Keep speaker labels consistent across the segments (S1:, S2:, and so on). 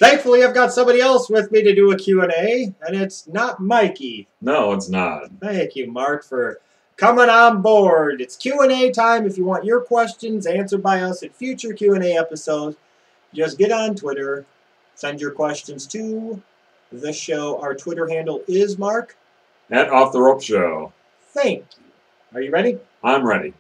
S1: Thankfully, I've got somebody else with me to do a Q&A, and it's not Mikey.
S2: No, it's not.
S1: Thank you, Mark, for coming on board. It's Q&A time. If you want your questions answered by us in future Q&A episodes, just get on Twitter, send your questions to the show. Our Twitter handle is, Mark?
S2: At Off the Rope Show.
S1: Thank you. Are you ready?
S2: I'm ready.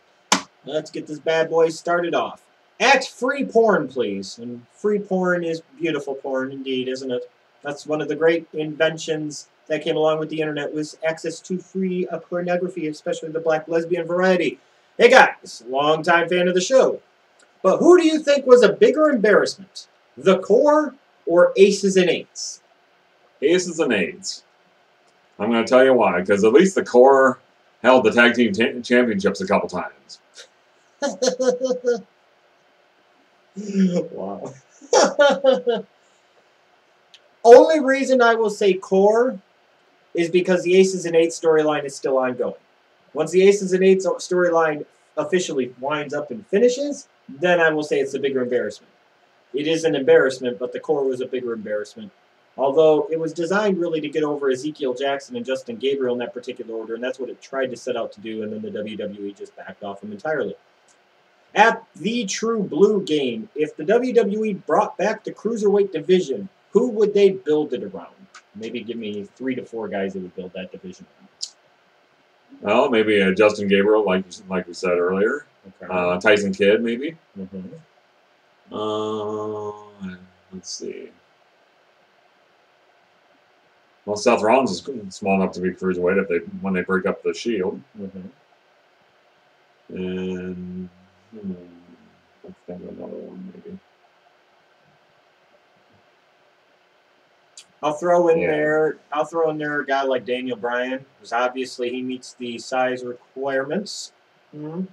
S1: Let's get this bad boy started off. At free porn, please. And free porn is beautiful porn indeed, isn't it? That's one of the great inventions that came along with the internet, was access to free pornography, especially the black lesbian variety. Hey guys, longtime fan of the show. But who do you think was a bigger embarrassment? The Core or Aces and Eights?
S2: Aces and Eights. I'm going to tell you why. Because at least the Core held the tag team championships a couple times.
S1: Wow. Only reason I will say Core is because the Aces and Eights storyline is still ongoing. Once the Aces and Eights storyline officially winds up and finishes, then I will say it's a bigger embarrassment. It is an embarrassment, but the Core was a bigger embarrassment. Although it was designed really to get over Ezekiel Jackson and Justin Gabriel in that particular order, and that's what it tried to set out to do, and then the WWE just backed off them entirely. At the True Blue game, if the WWE brought back the cruiserweight division, who would they build it around? Maybe give me 3 to 4 guys that would build that division around.
S2: Well, maybe Justin Gabriel, like we said earlier. Okay. Tyson Kidd, maybe.
S1: Mm-hmm.
S2: Let's see. Well, Seth Rollins is small enough to be cruiserweight when they break up the Shield.
S1: Mm-hmm.
S2: And let's think of another one, maybe.
S1: I'll throw in there a guy like Daniel Bryan, because obviously he meets the size requirements. Mm-hmm.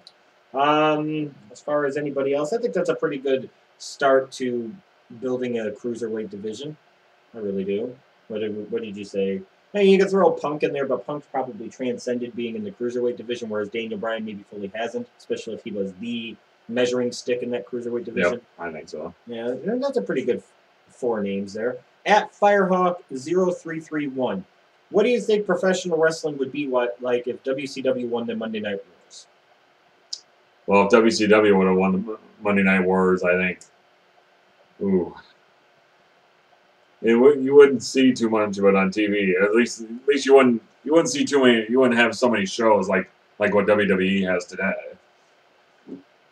S1: As far as anybody else, I think that's a pretty good start to building a cruiserweight division. I really do. What did you say? Hey, you could throw Punk in there, but Punk's probably transcended being in the cruiserweight division, whereas Daniel Bryan maybe fully hasn't, especially if he was the measuring stick in that cruiserweight division.
S2: Yep, I think so.
S1: Yeah, that's a pretty good 4 names there. At Firehawk0331, what do you think professional wrestling would be like if WCW won the Monday Night Wars?
S2: Well, if WCW would have won the Monday Night Wars, I think, you wouldn't see too much of it on TV. At least you wouldn't see too many. You wouldn't have so many shows like what WWE has today.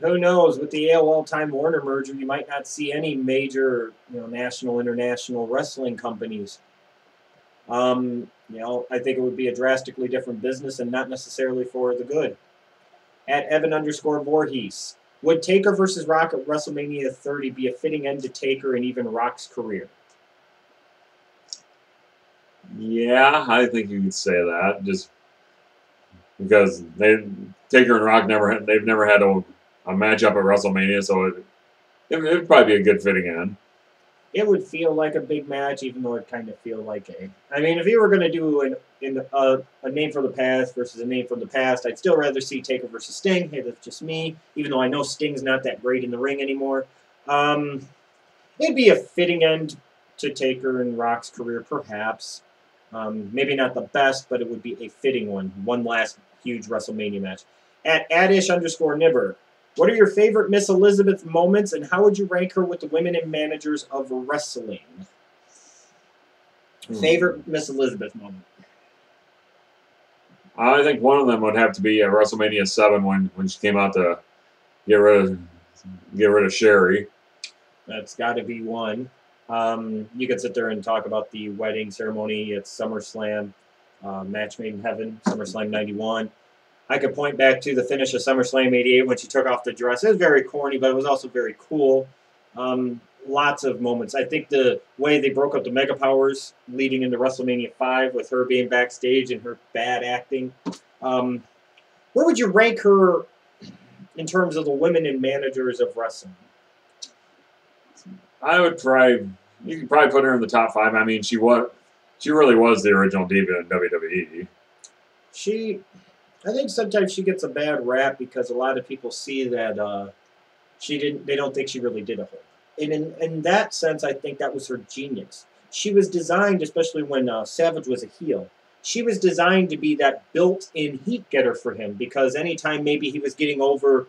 S1: Who knows? With the AOL Time Warner merger, you might not see any major, national, international wrestling companies. I think it would be a drastically different business and not necessarily for the good. At Evan_Voorhees, would Taker versus Rock at WrestleMania 30 be a fitting end to Taker and even Rock's career?
S2: Yeah, I think you could say that, just because Taker and Rock they've never had a matchup at WrestleMania, so it would probably be a good fitting end.
S1: It would feel like a big match, even though it kind of feel like I mean, if you were going to do a name from the past versus a name from the past, I'd still rather see Taker versus Sting. Hey, that's just me, even though I know Sting's not that great in the ring anymore. It'd be a fitting end to Taker and Rock's career, perhaps. Maybe not the best, but it would be a fitting one. One last huge WrestleMania match. At Adish_Nibber, what are your favorite Miss Elizabeth moments, and how would you rank her with the women and managers of wrestling? Favorite Miss Elizabeth moment?
S2: I think one of them would have to be at WrestleMania 7 when she came out to get rid of Sherry.
S1: That's got to be one. You could sit there and talk about the wedding ceremony at SummerSlam, Match Made in Heaven, SummerSlam 91. I could point back to the finish of SummerSlam 88 when she took off the dress. It was very corny, but it was also very cool. Lots of moments. I think the way they broke up the Mega Powers leading into WrestleMania 5 with her being backstage and her bad acting. Where would you rank her in terms of the women and managers of wrestling?
S2: You could probably put her in the top 5. I mean, she really was the original diva in WWE.
S1: I think sometimes she gets a bad rap because a lot of people see that they don't think she really did a whole. in that sense, I think that was her genius. She was designed, especially when Savage was a heel, she was designed to be that built-in heat getter for him, because anytime maybe he was getting over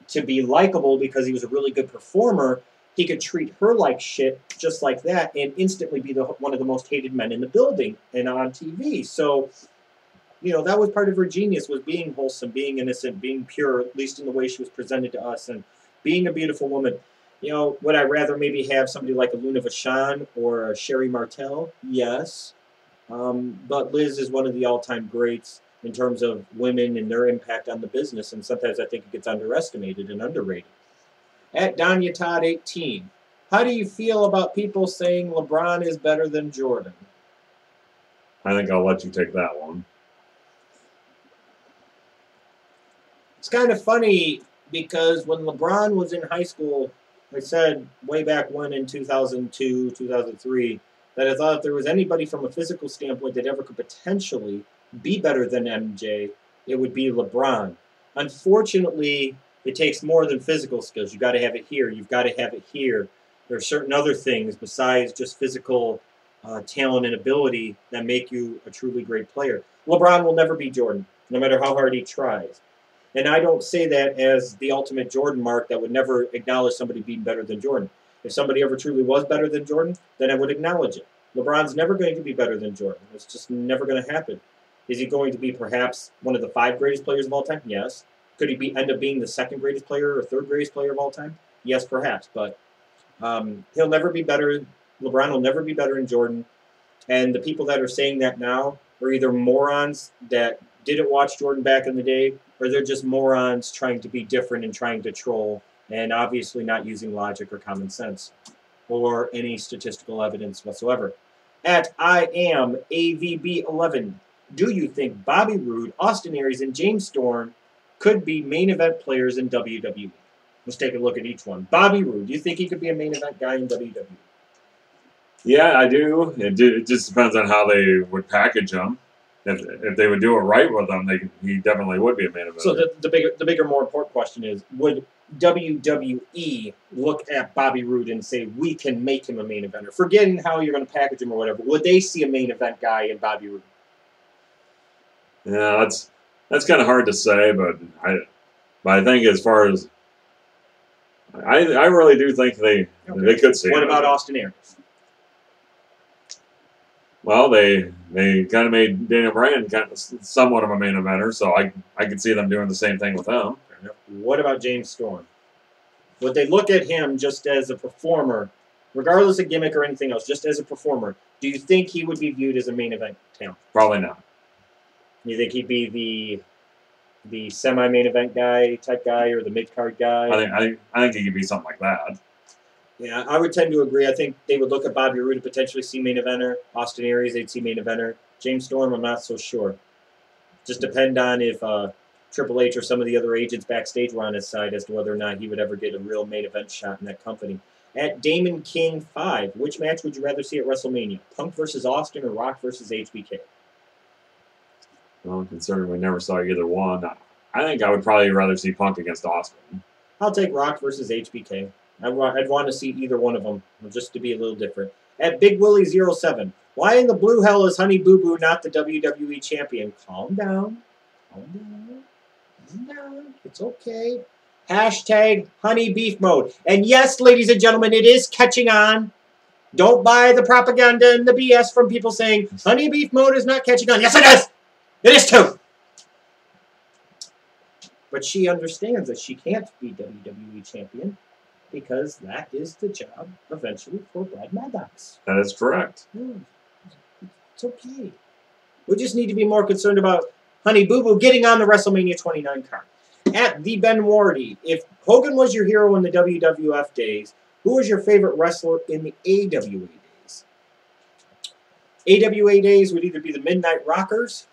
S1: to be likable because he was a really good performer, he could treat her like shit just like that and instantly be one of the most hated men in the building and on TV. So, that was part of her genius, was being wholesome, being innocent, being pure, at least in the way she was presented to us, and being a beautiful woman. Would I rather maybe have somebody like a Luna Vachon or a Sherry Martel? Yes. But Liz is one of the all-time greats in terms of women and their impact on the business, and sometimes I think it gets underestimated and underrated. At Danya Todd 18, how do you feel about people saying LeBron is better than Jordan?
S2: I think I'll let you take that one.
S1: It's kind of funny because when LeBron was in high school, I said way back when in 2002, 2003, that I thought if there was anybody from a physical standpoint that ever could potentially be better than MJ, it would be LeBron. Unfortunately, it takes more than physical skills. You've got to have it here. You've got to have it here. There are certain other things besides just physical talent and ability that make you a truly great player. LeBron will never be Jordan, no matter how hard he tries. And I don't say that as the ultimate Jordan mark that would never acknowledge somebody being better than Jordan. If somebody ever truly was better than Jordan, then I would acknowledge it. LeBron's never going to be better than Jordan. It's just never going to happen. Is he going to be perhaps one of the 5 greatest players of all time? Yes. Could he end up being the 2nd greatest player or 3rd greatest player of all time? Yes, perhaps. But he'll never be better. LeBron will never be better than Jordan. And the people that are saying that now are either morons that didn't watch Jordan back in the day, or they're just morons trying to be different and trying to troll, and obviously not using logic or common sense or any statistical evidence whatsoever. At I am AVB11, do you think Bobby Roode, Austin Aries, and James Storm could be main event players in WWE? Let's take a look at each one. Bobby Roode, do you think he could be a main event guy in WWE?
S2: Yeah, I do. It just depends on how they would package him. If they would do it right with him, he definitely would be a main event.
S1: So the bigger, more important question is, would WWE look at Bobby Roode and say, we can make him a main eventer? Forgetting how you're going to package him or whatever, would they see a main event guy in Bobby Roode?
S2: Yeah, that's kind of hard to say, but I think as far as I really do think they could see.
S1: What about Austin Aries?
S2: Well, they kind of made Daniel Bryan kind of somewhat of a main eventer, so I could see them doing the same thing with him.
S1: What about James Storm? Would they look at him just as a performer, regardless of gimmick or anything else, just as a performer? Do you think he would be viewed as a main event talent?
S2: Probably not.
S1: You think he'd be the semi-main event type guy, or the mid-card guy?
S2: I think he could be something like that.
S1: Yeah, I would tend to agree. I think they would look at Bobby Roode to potentially see main eventer. Austin Aries, they'd see main eventer. James Storm, I'm not so sure. Just depend on if Triple H or some of the other agents backstage were on his side as to whether or not he would ever get a real main event shot in that company. At Damon King 5, which match would you rather see at WrestleMania? Punk versus Austin or Rock versus HBK?
S2: Well, considering we never saw either one, I think I would probably rather see Punk against Austin.
S1: I'll take Rock versus HBK. I'd want to see either one of them, just to be a little different. At Big Willie 07, why in the blue hell is Honey Boo Boo not the WWE champion? Calm down. Calm down. Calm down. It's okay. Hashtag Honey Beef Mode. And yes, ladies and gentlemen, it is catching on. Don't buy the propaganda and the BS from people saying Honey Beef Mode is not catching on. Yes, it is. It is too. But she understands that she can't be WWE champion, because that is the job eventually for Brad Maddox.
S2: That is correct.
S1: It's okay. We just need to be more concerned about Honey Boo Boo getting on the WrestleMania 29 card. At the Ben Wardy, if Hogan was your hero in the WWF days, who was your favorite wrestler in the AWA days? AWA days would either be the Midnight Rockers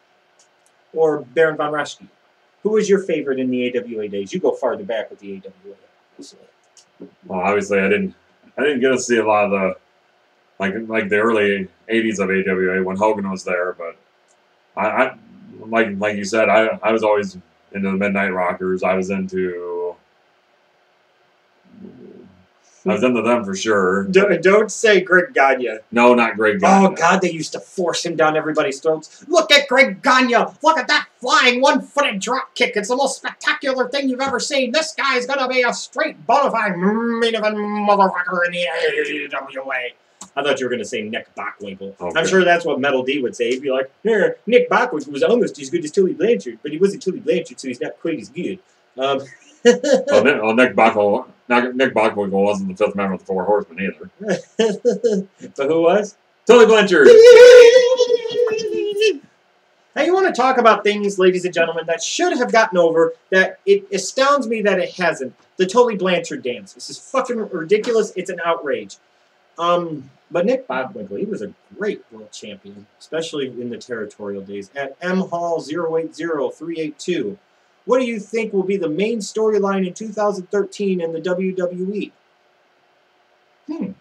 S1: or Baron von Raschke. Who was your favorite in the AWA days? You go farther back with the AWA, obviously.
S2: Well, obviously, I didn't get to see a lot of the like the early '80s of AWA when Hogan was there, but I like you said, I was always into the Midnight Rockers. I was into I've done to them for sure.
S1: Don't say Greg Gagne.
S2: No, not Greg Gagne.
S1: Oh, God, they used to force him down everybody's throats. Look at Greg Gagne. Look at that flying one-footed drop kick. It's the most spectacular thing you've ever seen. This guy's going to be a straight bona fide main event motherfucker in the AWA. I thought you were going to say Nick Bockwinkel. Okay. I'm sure that's what Metal D would say. He'd be like, here, Nick Bockwinkel was almost as good as Tully Blanchard, but he wasn't Tully Blanchard, so he's not quite as good.
S2: Nick Bockwinkel wasn't the fifth member of the Four Horsemen either.
S1: So who was?
S2: Tully Blanchard.
S1: Now you want to talk about things, ladies and gentlemen, that should have gotten over, that it astounds me that it hasn't. The Tully Blanchard dance. This is fucking ridiculous. It's an outrage. But Nick Bockwinkel, he was a great world champion, especially in the territorial days. At M Hall 080382, what do you think will be the main storyline in 2013 in the WWE?
S2: I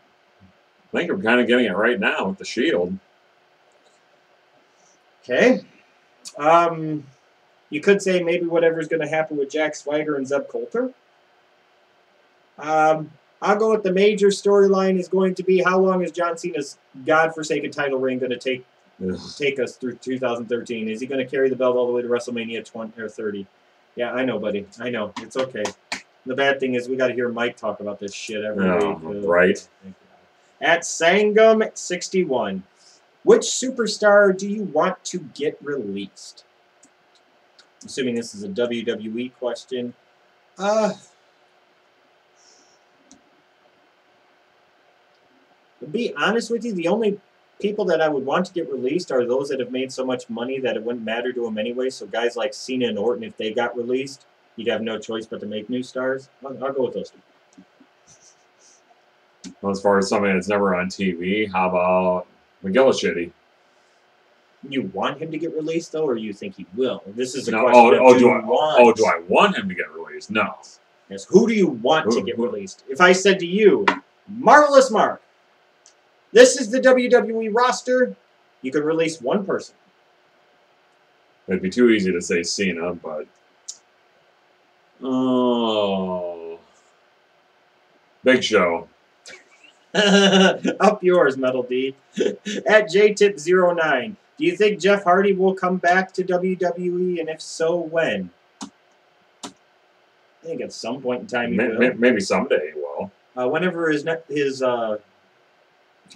S2: think I'm kind of getting it right now with the Shield.
S1: Okay. You could say maybe whatever's going to happen with Jack Swagger and Zeb Coulter. I'll go with the major storyline is going to be how long is John Cena's godforsaken title reign going to take us through 2013? Is he going to carry the belt all the way to WrestleMania 20 or 30? Yeah, I know, buddy. I know. It's okay. The bad thing is we got to hear Mike talk about this shit every week.
S2: Right.
S1: At Sangam 61, which superstar do you want to get released? Assuming this is a WWE question. To be honest with you, the only people that I would want to get released are those that have made so much money that it wouldn't matter to them anyway. So guys like Cena and Orton, if they got released, you'd have no choice but to make new stars. I'll go with those two.
S2: Well, as far as somebody that's never on TV, how about McGillicuddy?
S1: You want him to get released, though, or you think he will? This is a
S2: No,
S1: question of
S2: do I want him to get released? No.
S1: Yes. Who do you want to get released? If I said to you, Marvelous Mark, this is the WWE roster, you could release one person.
S2: It'd be too easy to say Cena, but... Oh... Big Show.
S1: Up yours, Metal D. At JTip09, do you think Jeff Hardy will come back to WWE, and if so, when? I think at some point in time he will.
S2: Maybe someday he will.
S1: Whenever his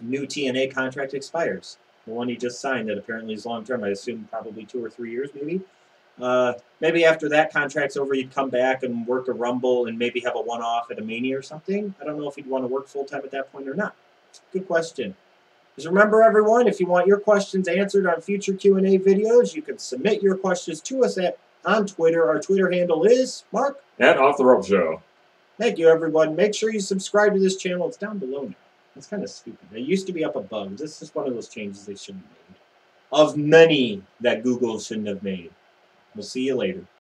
S1: new TNA contract expires. The one he just signed that apparently is long-term. I assume probably 2 or 3 years, maybe. Maybe after that contract's over, he'd come back and work a Rumble and maybe have a one-off at a Mania or something. I don't know if he'd want to work full-time at that point or not. Good question. Just remember, everyone, if you want your questions answered on future Q&A videos, you can submit your questions to us on Twitter. Our Twitter handle is, Mark?
S2: At Off the Rope Show.
S1: Thank you, everyone. Make sure you subscribe to this channel. It's down below now. It's kind of stupid. It used to be up above. This is one of those changes they shouldn't have made. Of many that Google shouldn't have made. We'll see you later.